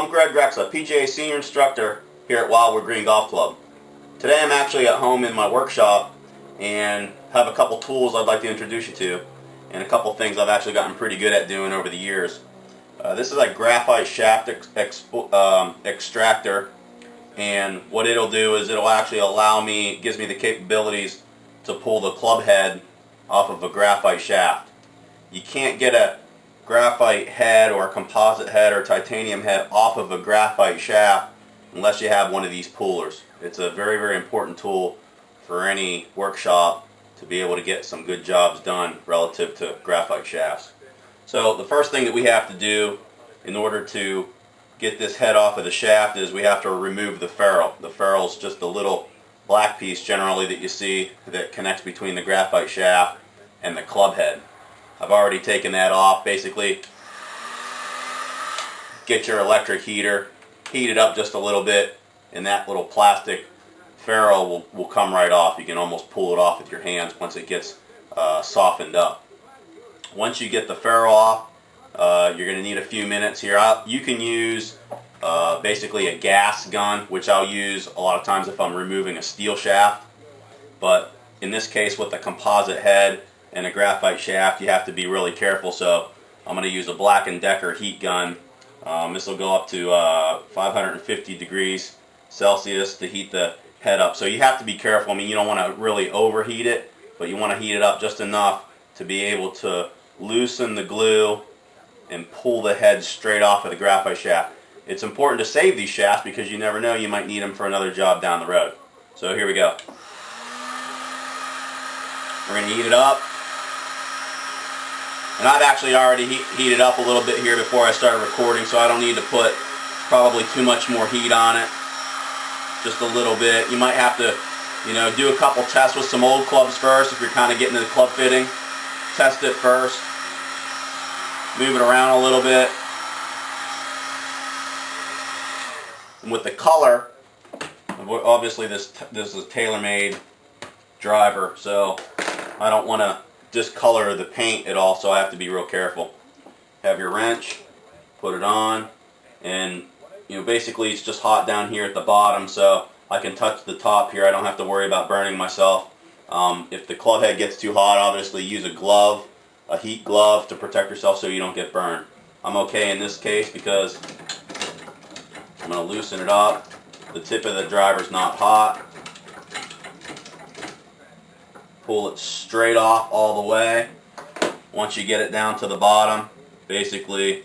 I'm Greksa, PGA Senior Instructor here at Wildwood Green Golf Club. Today I'm actually at home in my workshop and have a couple tools I'd like to introduce you to, and a couple things I've actually gotten pretty good at doing over the years. This is a graphite shaft extractor, and what it'll do is it'll actually gives me the capabilities to pull the club head off of a graphite shaft. You can't get a graphite head or a composite head or titanium head off of a graphite shaft unless you have one of these pullers. It's a very, very important tool for any workshop to be able to get some good jobs done relative to graphite shafts. So the first thing that we have to do in order to get this head off of the shaft is we have to remove the ferrule. The ferrule is just a little black piece generally that you see that connects between the graphite shaft and the club head. I've already taken that off. Basically, get your electric heater, heat it up just a little bit, and that little plastic ferrule will come right off. You can almost pull it off with your hands once it gets softened up. Once you get the ferrule off, you're going to need a few minutes here. You can use basically a gas gun, which I'll use a lot of times if I'm removing a steel shaft. But in this case, with a composite head and a graphite shaft, you have to be really careful. So I'm going to use a Black & Decker heat gun. This will go up to 550 degrees Celsius to heat the head up. So you have to be careful. I mean, you don't want to really overheat it, but you want to heat it up just enough to be able to loosen the glue and pull the head straight off of the graphite shaft. It's important to save these shafts because you never know, you might need them for another job down the road. So here we go. We're going to heat it up. And I've actually already heated up a little bit here before I started recording, so I don't need to put probably too much more heat on it. Just a little bit. You might have to, do a couple tests with some old clubs first if you're kind of getting into the club fitting. Test it first. Move it around a little bit. And with the color, obviously this is a tailor-made driver, so I don't want to discolor the paint at all, so I have to be real careful. Have your wrench, put it on, and basically it's just hot down here at the bottom, so I can touch the top here. I don't have to worry about burning myself. If the club head gets too hot, obviously use a glove, a heat glove, to protect yourself so you don't get burned. I'm okay in this case because I'm going to loosen it up. The tip of the driver's not hot. Pull it straight off all the way. Once you get it down to the bottom, basically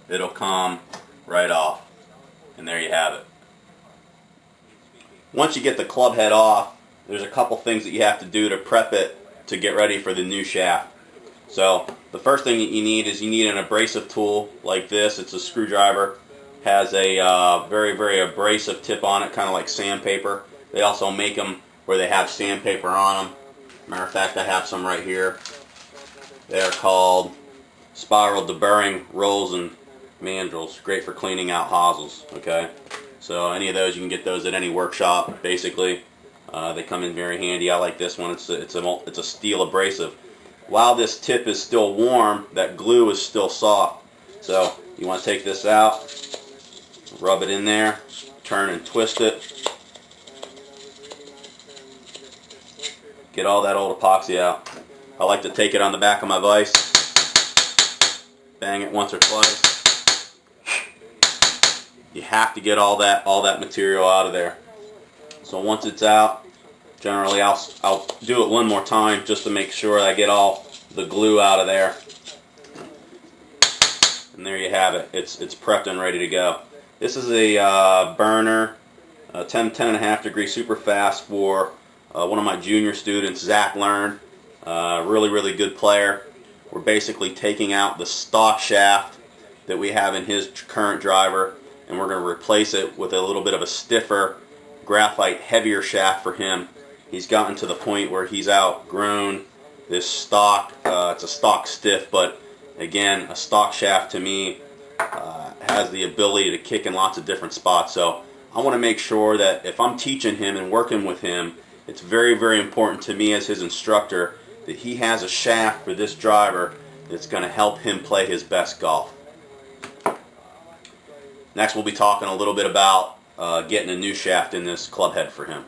it'll come right off. And there you have it. Once you get the club head off, there's a couple things that you have to do to prep it to get ready for the new shaft. So the first thing that you need is an abrasive tool like this. It's a screwdriver. Has a very, very abrasive tip on it, kind of like sandpaper. They also make them where they have sandpaper on them. Matter of fact, I have some right here. They are called spiral deburring rolls and mandrels. Great for cleaning out hosels. Okay, so any of those, you can get those at any workshop. Basically, they come in very handy. I like this one. It's a steel abrasive. While this tip is still warm, that glue is still soft. So you want to take this out, rub it in there, turn and twist it. Get all that old epoxy out. I like to take it on the back of my vise, bang it once or twice. You have to get all that material out of there. So once it's out, generally I'll do it one more time just to make sure I get all the glue out of there. And there you have it. It's prepped and ready to go. This is a burner, 10.5 degree super fast for one of my junior students, Zach Learn. Really, really good player. We're basically taking out the stock shaft that we have in his current driver, and we're going to replace it with a little bit of a stiffer graphite heavier shaft for him. He's gotten to the point where he's outgrown this stock. It's a stock stiff, but again, a stock shaft to me has the ability to kick in lots of different spots. So I want to make sure that if I'm teaching him and working with him, it's very, very important to me as his instructor that he has a shaft for this driver that's going to help him play his best golf. Next we'll be talking a little bit about getting a new shaft in this club head for him.